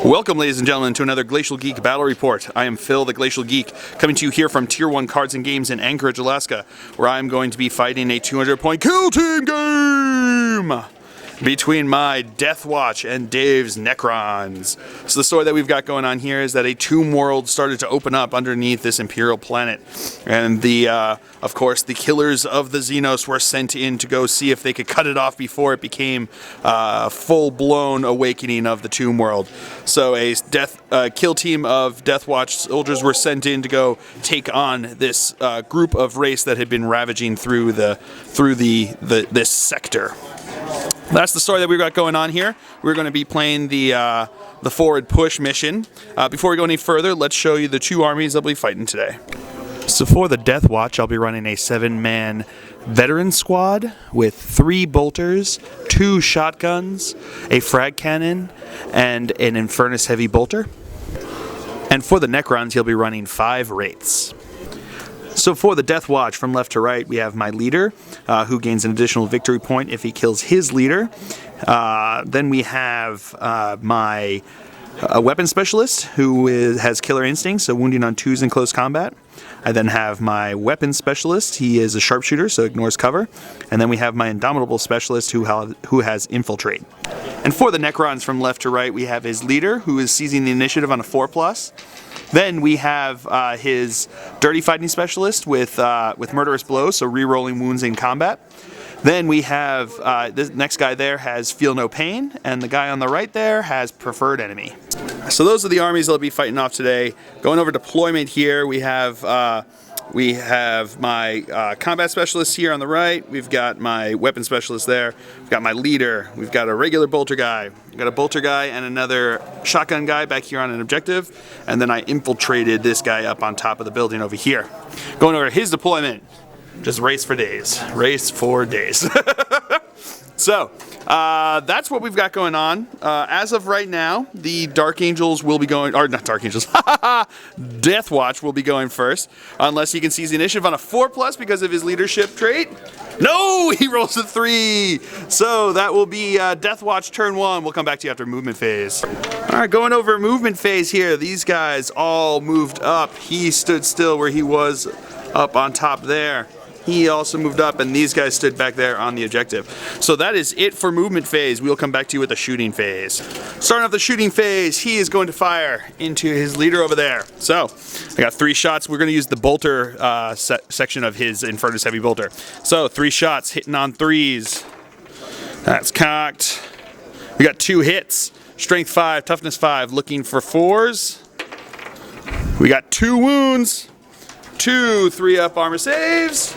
Welcome, ladies and gentlemen, to another Glacial Geek Battle Report. I am Phil, the Glacial Geek, coming to you here from Tier 1 Cards and Games in Anchorage, Alaska, where I'm going to be fighting a 200-point kill team game between my Deathwatch and Dave's Necrons. So the story that we've got going on here is that a Tombworld started to open up underneath this Imperial planet, and of course, the killers of the xenos were sent in to go see if they could cut it off before it became a full-blown awakening of the Tombworld. So a kill team of Deathwatch soldiers were sent in to go take on this group of race that had been ravaging through this sector. That's the story that we've got going on here. We're going to be playing the forward push mission. Before we go any further, let's show you the two armies that we'll be fighting today. So for the Deathwatch, I'll be running a 7-man veteran squad with 3 bolters, 2 shotguns, a frag cannon, and an Infernus heavy bolter. And for the Necrons, he'll be running 5 wraiths. So for the Deathwatch, from left to right, we have my leader, who gains an additional victory point if he kills his leader. Then we have my weapon specialist, who has killer instincts, so wounding on 2s in close combat. I then have my weapon specialist. He is a sharpshooter, so ignores cover. And then we have my indomitable specialist, who has infiltrate. And for the Necrons, from left to right, we have his leader, who is seizing the initiative on a 4+. Then we have his dirty fighting specialist with murderous blows, so re-rolling wounds in combat. Then we have this next guy there has feel no pain, and the guy on the right there has preferred enemy. So those are the armies that'll be fighting off today. Going over deployment here, we have my combat specialist here on the right. We've got my weapon specialist there. We've got my leader. We've got a regular bolter guy. We've got a bolter guy and another shotgun guy back here on an objective. And then I infiltrated this guy up on top of the building over here. Going over his deployment. Just race for days. Race for days. So, that's what we've got going on. As of right now, the Dark Angels will be going, or not Dark Angels, Deathwatch will be going first, unless he can seize the initiative on a 4+ because of his leadership trait. No, he rolls a 3. So that will be Deathwatch turn 1. We'll come back to you after movement phase. All right, going over movement phase here. These guys all moved up. He stood still where he was up on top there. He also moved up, and these guys stood back there on the objective. So that is it for movement phase. We'll come back to you with the shooting phase. Starting off the shooting phase, he is going to fire into his leader over there. So I got 3 shots. We're going to use the bolter section of his Infernus heavy bolter. So 3 shots, hitting on 3s. That's cocked. We got 2 hits. Strength 5, toughness 5, looking for 4s. We got 2 wounds. 2 3-up armor saves.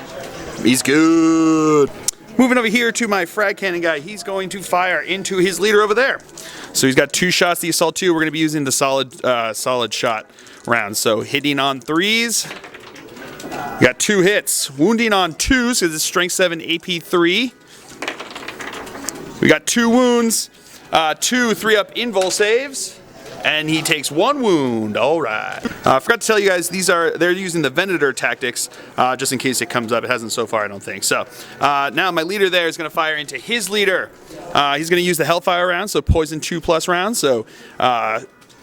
He's good. Moving over here to my frag cannon guy. He's going to fire into his leader over there. So he's got 2 shots. The assault 2. We're going to be using the solid shot round. So hitting on 3s. We got 2 hits. Wounding on 2s. So this is strength 7, AP 3. We got 2 wounds. 2 3-up invul saves. And he takes 1 wound. All right. I forgot to tell you guys, they're using the Venator tactics, just in case it comes up. It hasn't so far, I don't think. So now my leader there is going to fire into his leader. He's going to use the Hellfire round, so poison 2+ rounds. So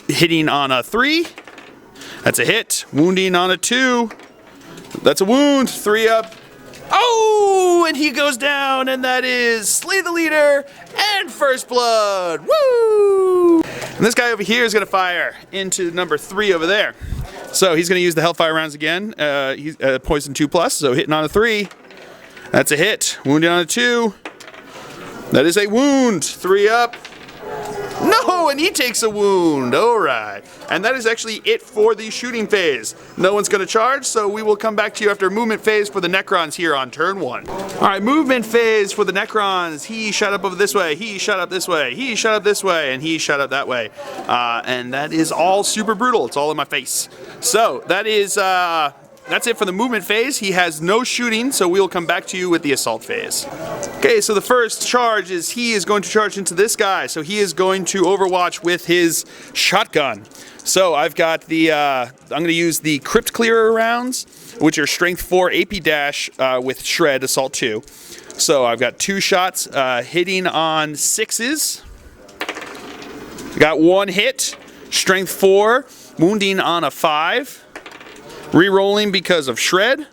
hitting on a 3, that's a hit. Wounding on a 2, that's a wound. 3-up. Oh, and he goes down, and that is slay the leader and first blood. Woo! And this guy over here is going to fire into number 3 over there. So he's going to use the Hellfire rounds again. He's poison 2+, so hitting on a 3. That's a hit. Wounding on a 2. That is a wound. 3-up. No, and he takes a wound. All right. And that is actually it for the shooting phase. No one's going to charge, so we will come back to you after movement phase for the Necrons here on turn 1. All right, movement phase for the Necrons. He shot up over this way. He shot up this way. He shot up this way. And he shot up that way. And that is all super brutal. It's all in my face. So that is... that's it for the movement phase. He has no shooting, so we will come back to you with the assault phase. Okay, so the first charge is he is going to charge into this guy. So he is going to overwatch with his shotgun. So I've got the, I'm going to use the Crypt Clearer rounds, which are strength 4 AP dash with shred, assault 2. So I've got 2 shots hitting on 6s. Got 1 hit. Strength 4, wounding on a 5. Rerolling because of shred.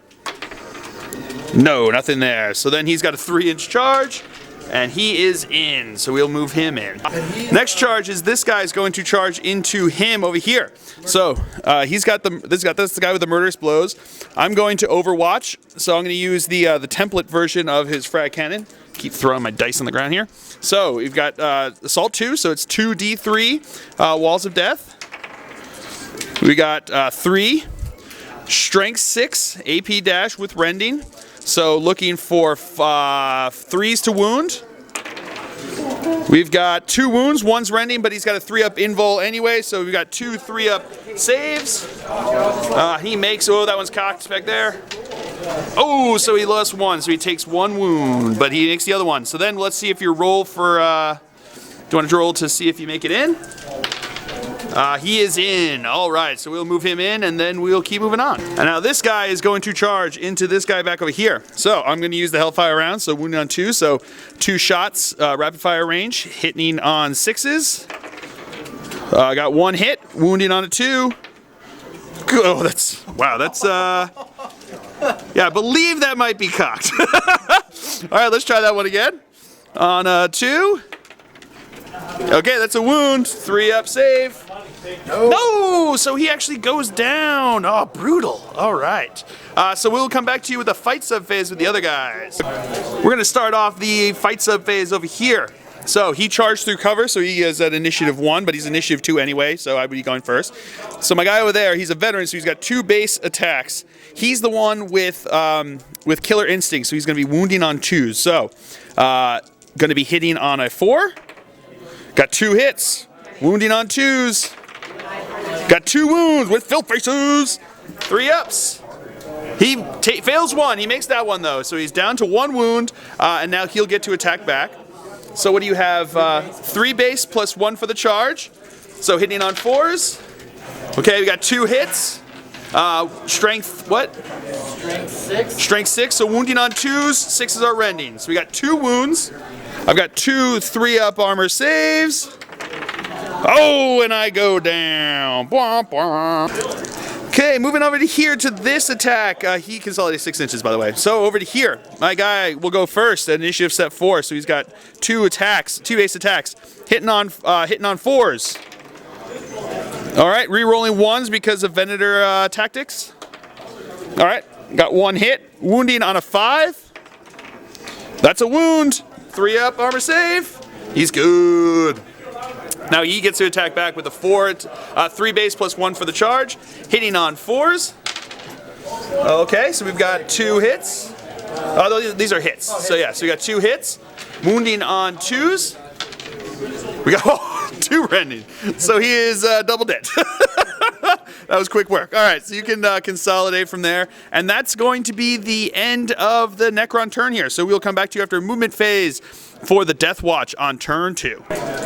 No, nothing there. So then he's got a 3-inch charge, and he is in. So we'll move him in. Next charge is this guy's going to charge into him over here. So he's got this the guy with the murderous blows. I'm going to Overwatch. So I'm going to use the template version of his frag cannon. Keep throwing my dice on the ground here. So we've got Assault 2, so it's 2d3 Walls of Death. We got 3. Strength 6, AP dash with rending. So looking for 3s to wound. We've got 2 wounds, 1's rending, but he's got a 3-up invul anyway, so we've got 2 3-up saves. He makes, oh, that one's cocked back there. Oh, so he lost 1, so he takes 1 wound, but he makes the other one. So then let's see if you roll for, do you want to roll to see if you make it in? He is in. All right, so we'll move him in, and then we'll keep moving on. And now this guy is going to charge into this guy back over here. So I'm going to use the Hellfire round, so wounding on 2. So 2 shots, rapid fire range, hitting on 6s. I got 1 hit, wounding on a 2. Oh, that's, wow, that's, yeah, I believe that might be cocked. All right, let's try that one again. On 2. Okay, that's a wound. 3-up save. No, so he actually goes down. Oh, brutal. All right. So we'll come back to you with the fight sub phase with the other guys. We're going to start off the fight sub phase over here. So he charged through cover, so he is at initiative 1, but he's initiative 2 anyway, so I would be going first. So my guy over there, he's a veteran, so he's got 2 base attacks. He's the one with killer instinct, so he's going to be wounding on 2s. So going to be hitting on a 4. Got 2 hits. Wounding on 2s. Got 2 wounds with filth faces. 3-ups. He fails 1. He makes that one though, so he's down to 1 wound, and now he'll get to attack back. So what do you have? 3 base plus 1 for the charge. So hitting on 4s. Okay, we got 2 hits. Strength what? Strength 6. Strength 6. So wounding on 2s. 6s are rending. So we got 2 wounds. I've got 2 3-up armor saves. Oh, and I go down. Bwah, bwah. Okay, moving over to here to this attack. He consolidates 6 inches, by the way. So over to here, my guy will go first at initiative step 4. So he's got 2 attacks, 2 base attacks, hitting on 4s. All right, re-rolling 1s because of Venator tactics. All right, got 1 hit, wounding on a 5. That's a wound. 3-up armor save. He's good. Now he gets to attack back with a 4, 3 base plus 1 for the charge, hitting on 4s. Okay, so we've got 2 hits. Oh, these are hits. So yeah, so we got 2 hits, wounding on 2s. We got 2 rending. So he is double dead. That was quick work. All right, so you can consolidate from there. And that's going to be the end of the Necron turn here. So we'll come back to you after movement phase for the Deathwatch on turn 2.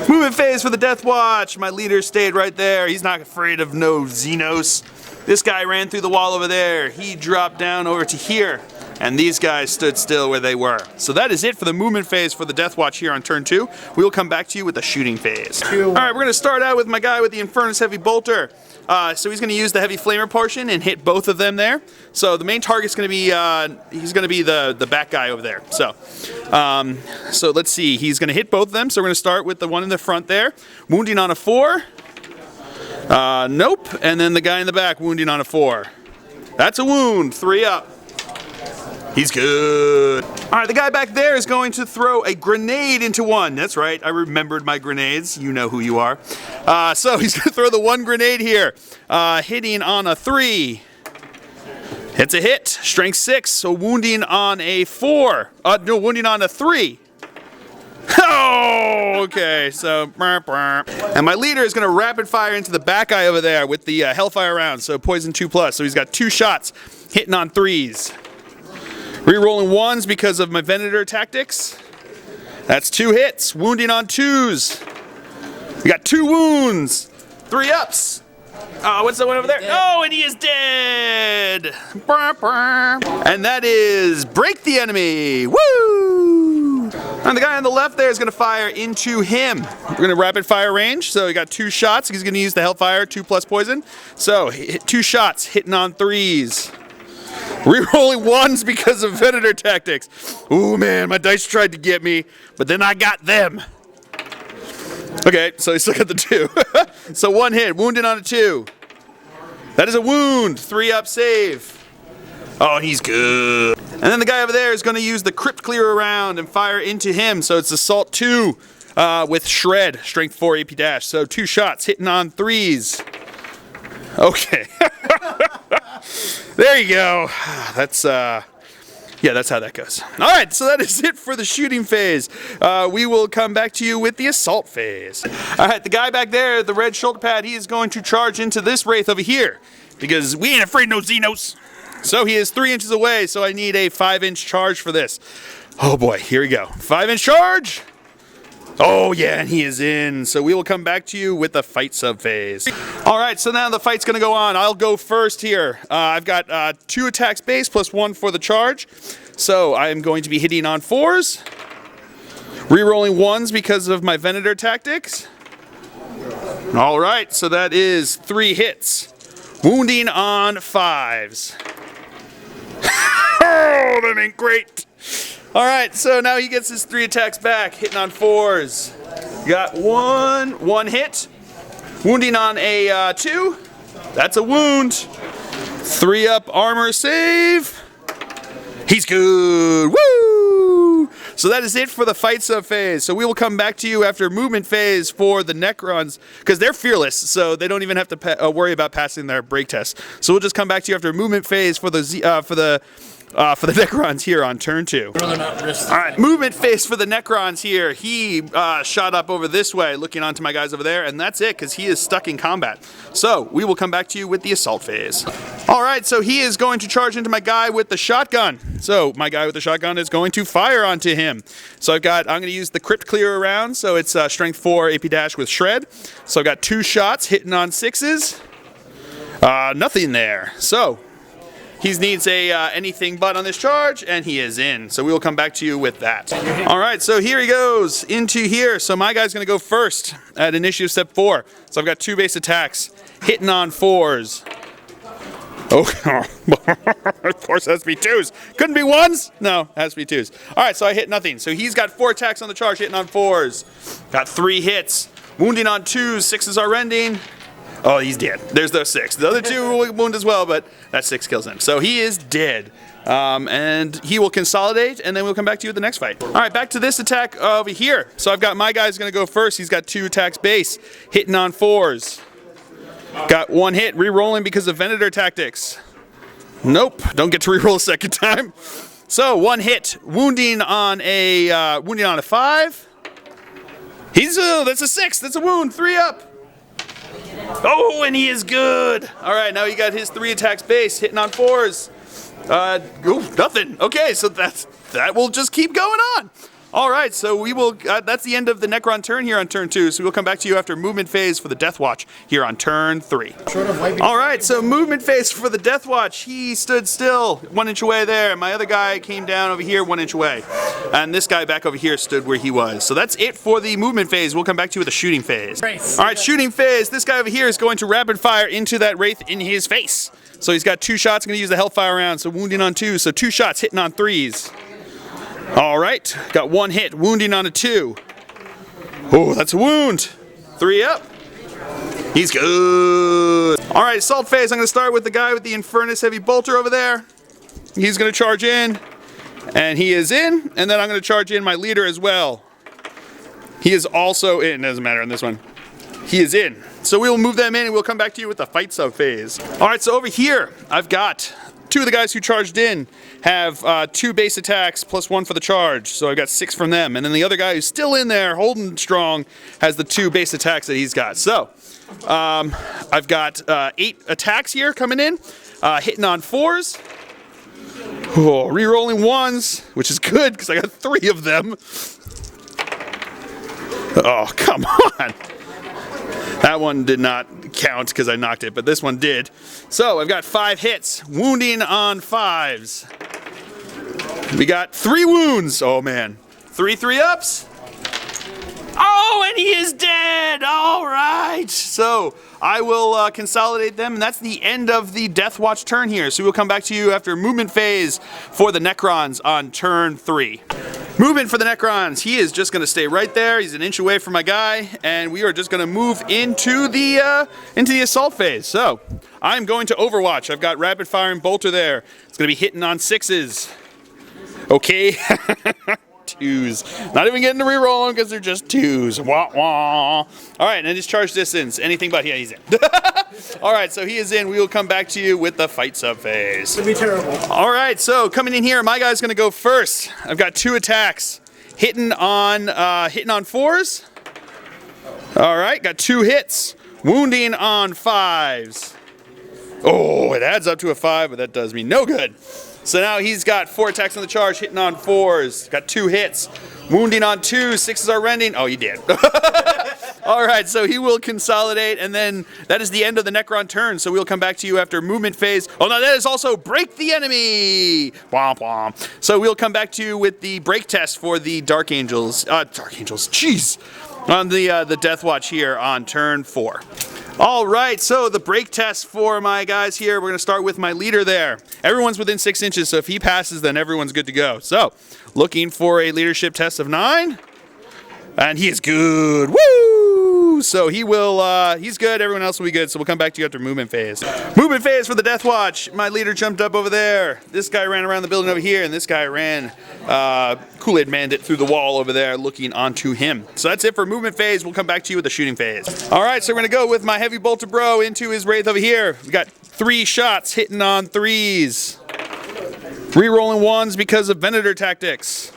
Movement phase for the Deathwatch. My leader stayed right there. He's not afraid of no xenos. This guy ran through the wall over there. He dropped down over to here. And these guys stood still where they were. So that is it for the movement phase for the Deathwatch here on turn 2. We will come back to you with the shooting phase. All right, we're going to start out with my guy with the Infernus Heavy Bolter. So he's going to use the Heavy Flamer portion and hit both of them there. So the main target's going to be, he's going to be the back guy over there. So let's see, he's going to hit both of them. So we're going to start with the one in the front there. Wounding on a 4. Nope. And then the guy in the back wounding on a 4. That's a wound, 3-up. He's good. All right, the guy back there is going to throw a grenade into 1. That's right, I remembered my grenades. You know who you are. So he's going to throw the 1 grenade here, hitting on a 3. Hits a hit, strength 6, so wounding on a 4. No, wounding on a 3. Oh, okay, so, and my leader is going to rapid fire into the back guy over there with the Hellfire round, so poison 2+. So he's got 2 shots, hitting on 3s. Rerolling 1s because of my Venator tactics. That's 2 hits, wounding on 2s. We got 2 wounds, 3-ups. What's the one over there? Oh, and he is dead. And that is break the enemy. Woo! And the guy on the left there is going to fire into him. We're going to rapid fire range. So he got 2 shots. He's going to use the Hellfire, 2+ poison. So hit 2 shots, hitting on 3s. Rerolling 1s because of Venator tactics. Ooh man, my dice tried to get me, but then I got them. Okay, so he still got the 2. So 1 hit, wounded on a 2. That is a wound, 3-up save. Oh, he's good. And then the guy over there is going to use the Crypt Clearer round and fire into him. So it's Assault 2 with Shred, Strength 4 AP dash. So 2 shots, hitting on 3s. Okay. There you go. That's, yeah, that's how that goes. All right, so that is it for the shooting phase. We will come back to you with the assault phase. All right, the guy back there, the red shoulder pad, he is going to charge into this wraith over here because we ain't afraid no xenos. So he is 3 inches away, so I need a 5-inch charge for this. Oh boy, here we go. 5-inch charge. Oh yeah, and he is in. So we will come back to you with the fight sub phase. All right, so now the fight's gonna go on. I'll go first here. I've got 2 attacks base plus 1 for the charge. So I am going to be hitting on 4s. Rerolling 1s because of my Venator tactics. All right, so that is 3 hits. Wounding on 5s. Oh, that ain't great. All right, so now he gets his 3 attacks back, hitting on 4s. Got 1 hit. Wounding on a 2. That's a wound. 3-up armor save. He's good. Woo! So that is it for the fight sub phase. So we will come back to you after movement phase for the Necrons, because they're fearless, so they don't even have to worry about passing their break test. So we'll just come back to you after movement phase for the Necrons here on turn 2. Alright, movement phase for the Necrons here. He shot up over this way, looking onto my guys over there, and that's it, because he is stuck in combat. So, we will come back to you with the assault phase. Alright, so he is going to charge into my guy with the shotgun. So, my guy with the shotgun is going to fire onto him. So I'm going to use the Crypt Clearer round, so it's Strength 4 AP dash with Shred. So I've got 2 shots, hitting on 6s. Nothing there. So, he needs a anything but on this charge, and he is in. So we will come back to you with that. All right, so here he goes into here. So my guy's going to go first at initiative step 4. So I've got 2 base attacks, hitting on 4s. Oh, of course it has to be 2s. Couldn't be 1s? No, it has to be 2s. All right, so I hit nothing. So he's got 4 attacks on the charge, hitting on 4s. Got 3 hits. Wounding on 2s, 6s are rending. Oh, he's dead. There's those 6. The other 2 will wound as well, but that 6 kills him. So he is dead. And he will consolidate, and then we'll come back to you with the next fight. All right, back to this attack over here. So I've got my guy's going to go first. He's got 2 attacks base, hitting on 4s. Got 1 hit, re-rolling because of Venator tactics. Nope, don't get to re-roll a second time. So 1 hit, wounding on a 5. That's a 6. That's a wound. 3-up. Oh, and he is good. All right, now he got his 3 attacks base, hitting on 4s. Nothing. Okay, so that will just keep going on. All right, so we will. That's the end of the Necron turn here on turn 2. So we'll come back to you after movement phase for the Deathwatch here on turn 3. All right, so movement phase for the Deathwatch. He stood still 1 inch away there. My other guy came down over here 1 inch away, and this guy back over here stood where he was. So that's it for the movement phase. We'll come back to you with the shooting phase. All right, shooting phase. This guy over here is going to rapid fire into that wraith in his face. So he's got 2 shots. Going to use the Hellfire round. So wounding on 2. So 2 shots, hitting on 3s. All right, got 1 hit, wounding on a 2. Oh, that's a wound. 3-up. He's good. All right, assault phase. I'm going to start with the guy with the Infernus Heavy Bolter over there. He's going to charge in, and he is in. And then I'm going to charge in my leader as well. He is also in. Doesn't matter on this one. He is in. So we will move them in, and we'll come back to you with the fight sub phase. All right, so over here, I've got 2 of the guys who charged in have 2 base attacks plus 1 for the charge, so I've got 6 from them. And then the other guy who's still in there, holding strong, has the 2 base attacks that he's got. So I've got 8 attacks here coming in, hitting on 4s, re-rolling 1s, which is good because I got 3 of them. Oh, come on. That one did not count because I knocked it, but this one did. So I've got 5 hits, wounding on 5s. We got 3 wounds. Oh man, 3 3-ups. Oh, and he is dead! All right! So, I will consolidate them, and that's the end of the Deathwatch turn here. So we'll come back to you after movement phase for the Necrons on turn 3. Movement for the Necrons. He is just going to stay right there. He's an inch away from my guy, and we are just going to move into the assault phase. So, I'm going to Overwatch. I've got rapid firing bolter there. It's going to be hitting on 6s. Okay. 2s. Not even getting to reroll them because they're just 2s. Wah wah. Alright, and his charge distance. Anything but, yeah, he's in. Alright, so he is in. We will come back to you with the fight sub phase. It's going to be terrible. Alright, so coming in here, my guy's going to go first. I've got 2 attacks. Hitting on 4s. Alright, got 2 hits. Wounding on 5s. Oh, it adds up to a 5, but that does me no good. So now he's got 4 attacks on the charge, hitting on 4s. Got 2 hits. Wounding on 2s. 6s are rending. Oh, he did. Alright, so he will consolidate, and then that is the end of the Necron turn. So we'll come back to you after movement phase. Oh, no, that is also break the enemy. Womp womp. So we'll come back to you with the break test for the Dark Angels. Jeez. On the Deathwatch here on turn 4. All right, so the break test for my guys here, we're going to start with my leader there. Everyone's within 6 inches, so if he passes, then everyone's good to go. So, looking for a leadership test of 9. And he is good. Woo! So he will, he's good, everyone else will be good, so we'll come back to you after movement phase. Movement phase for the Deathwatch. My leader jumped up over there. This guy ran around the building over here, and this guy ran Kool-Aid manned it through the wall over there looking onto him. So that's it for movement phase. We'll come back to you with the shooting phase. Alright, so we're going to go with my heavy bolter bro into his wraith over here. We got 3 shots hitting on 3s. Rerolling 1s because of Venator tactics.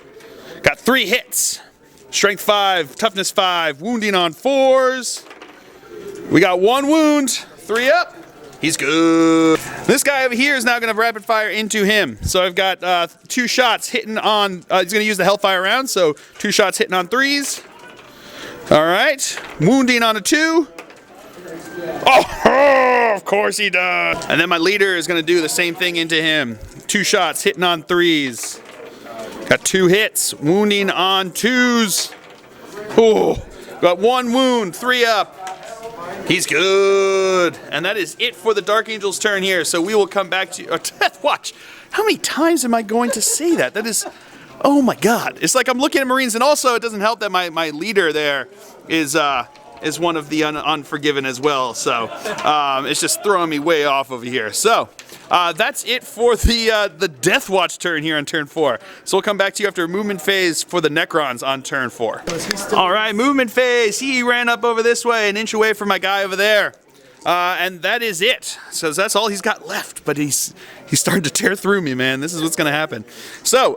Got 3 hits. Strength 5, toughness 5, wounding on 4s. We got 1 wound, 3 up. He's good. This guy over here is now going to rapid fire into him. So I've got 2 shots hitting on, he's going to use the Hellfire round, so 2 shots hitting on 3s. Alright, wounding on a 2. Oh, of course he does. And then my leader is going to do the same thing into him. 2 shots hitting on 3s. Got 2 hits, wounding on 2s. Oh, got 1 wound, 3 up. He's good. And that is it for the Dark Angel's turn here. So we will come back to Deathwatch. How many times am I going to say that? That is, oh my God. It's like I'm looking at Marines, and also it doesn't help that my leader there is one of the Unforgiven as well. So it's just throwing me way off over here. So that's it for the Deathwatch turn here on turn 4. So we'll come back to you after movement phase for the Necrons on turn 4. All right, movement phase. He ran up over this way, an inch away from my guy over there. And that is it. So that's all he's got left, but he's starting to tear through me, man. This is what's going to happen. So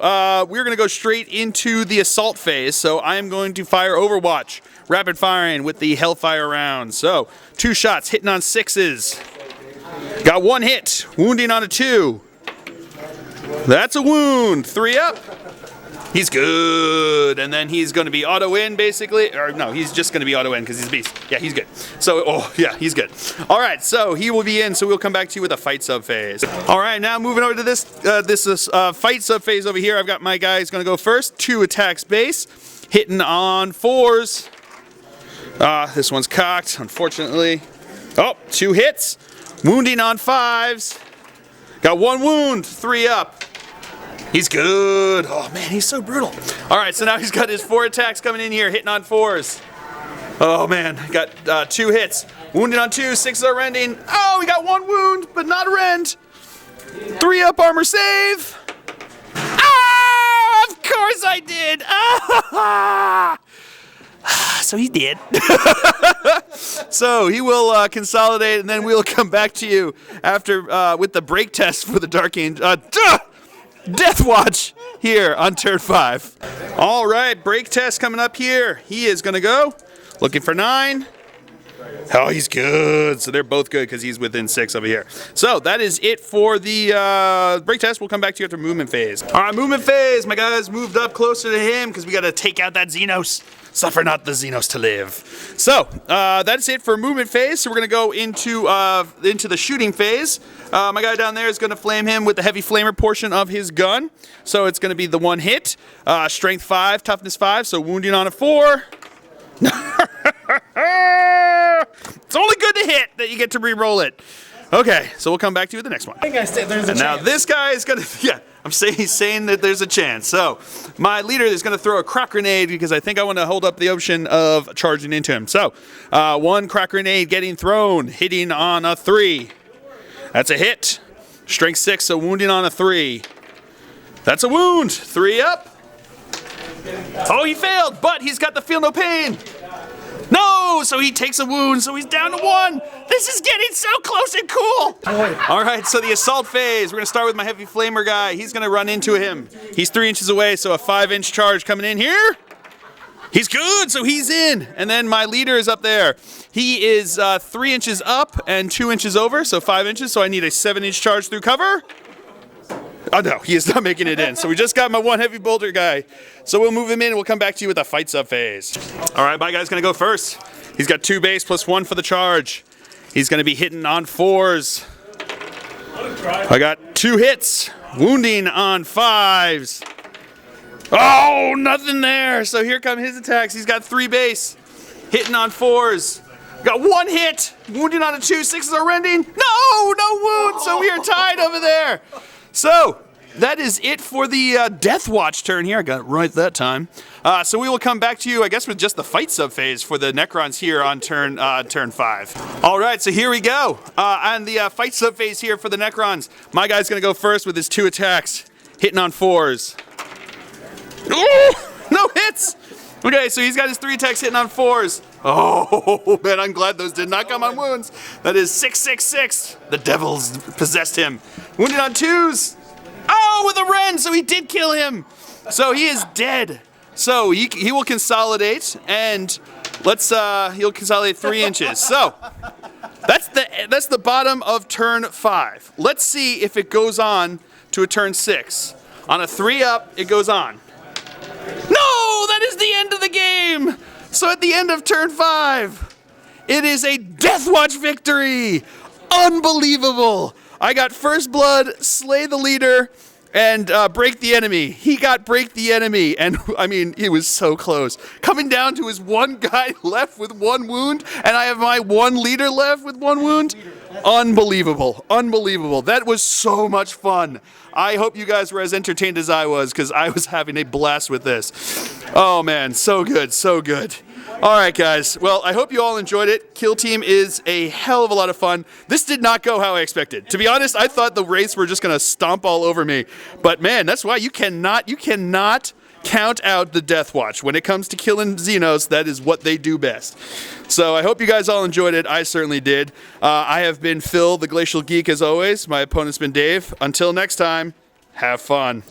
we're going to go straight into the assault phase. So I am going to fire Overwatch, rapid firing with the Hellfire round. So 2 shots hitting on 6s. Got 1 hit, wounding on a 2. That's a wound, 3 up. He's good, and then he's going to be auto-in, basically. Or no, he's just going to be auto-in because he's a beast. Yeah, he's good. So, oh, yeah, he's good. All right, so he will be in, so we'll come back to you with a fight sub-phase. All right, now moving over to this fight sub-phase over here. I've got my guy who's going to go first. 2 attacks base, hitting on 4s. This one's cocked, unfortunately. Oh, 2 hits, wounding on 5s. Got 1 wound, 3 up. He's good. Oh man, he's so brutal. All right, so now he's got his 4 attacks coming in here, hitting on 4s. Oh man, got 2 hits. Wounded on 2, 6 are rending. Oh, we got 1 wound, but not a rend. 3 up armor save. Ah, of course I did. Ah, so he did. So he will consolidate, and then we'll come back to you after with the break test for the Dark Angel. Deathwatch here on turn 5. All right, break test coming up here. He is going to go looking for 9. Oh, he's good. So they're both good because he's within 6 over here. So that is it for the break test. We'll come back to you after movement phase. All right, movement phase. My guys moved up closer to him because we got to take out that xenos. Suffer not the xenos to live. So that's it for movement phase. So we're going to go into the shooting phase. My guy down there is going to flame him with the heavy flamer portion of his gun. So it's going to be the 1 hit. Strength 5, toughness 5, so wounding on a 4. It's only good to hit that you get to re-roll it. Okay, so we'll come back to you with the next one. I think there's a chance. Now this guy is gonna, yeah, he's saying that there's a chance. So my leader is gonna throw a crack grenade because I think I want to hold up the option of charging into him. So 1 crack grenade getting thrown, hitting on a 3. That's a hit. Strength 6, so wounding on a 3. That's a wound. 3 up. Oh, he failed, but he's got the feel no pain. No, so he takes a wound, so he's down to 1. This is getting so close and cool. All right, so the assault phase. We're gonna start with my heavy flamer guy. He's gonna run into him. He's 3 inches away, so a 5-inch charge coming in here. He's good, so he's in. And then my leader is up there. He is 3 inches up and 2 inches over, so 5 inches, so I need a 7-inch charge through cover. Oh no, he is not making it in. So we just got my 1 heavy bolter guy. So we'll move him in and we'll come back to you with a fight sub phase. All right, my guy's gonna go first. He's got 2 base plus 1 for the charge. He's gonna be hitting on 4s. I got 2 hits, wounding on 5s. Oh, nothing there. So here come his attacks. He's got 3 base, hitting on 4s. Got 1 hit, wounding on a 2, 6s are rending. No wound, so we are tied over there. So, that is it for the Deathwatch turn here. I got it right that time. So we will come back to you, I guess, with just the fight sub phase for the Necrons here on turn 5. All right, so here we go. On the fight sub phase here for the Necrons, my guy's going to go first with his 2 attacks, hitting on 4s. Oh, no hits. Okay, so he's got his 3 attacks hitting on 4s. Oh, man, I'm glad those did not come on wounds. That is 666. The devils possessed him. Wounded on 2s. Oh, with a rend, so he did kill him. So he is dead. So he will consolidate, and he'll consolidate 3 inches. So that's the bottom of turn 5. Let's see if it goes on to a turn 6. On a 3 up, it goes on. No, that is the end of the game. So at the end of turn 5, it is a Deathwatch victory. Unbelievable. I got first blood, slay the leader, and break the enemy. He got break the enemy, and I mean, he was so close. Coming down to his 1 guy left with 1 wound, and I have my 1 leader left with 1 wound. Unbelievable, unbelievable. That was so much fun. I hope you guys were as entertained as I was, because I was having a blast with this. Oh man, so good, so good. All right, guys. Well, I hope you all enjoyed it. Kill Team is a hell of a lot of fun. This did not go how I expected. To be honest, I thought the race were just going to stomp all over me. But man, that's why you cannot count out the Deathwatch. When it comes to killing xenos, that is what they do best. So I hope you guys all enjoyed it. I certainly did. I have been Phil, the Glacial Geek, as always. My opponent's been Dave. Until next time, have fun.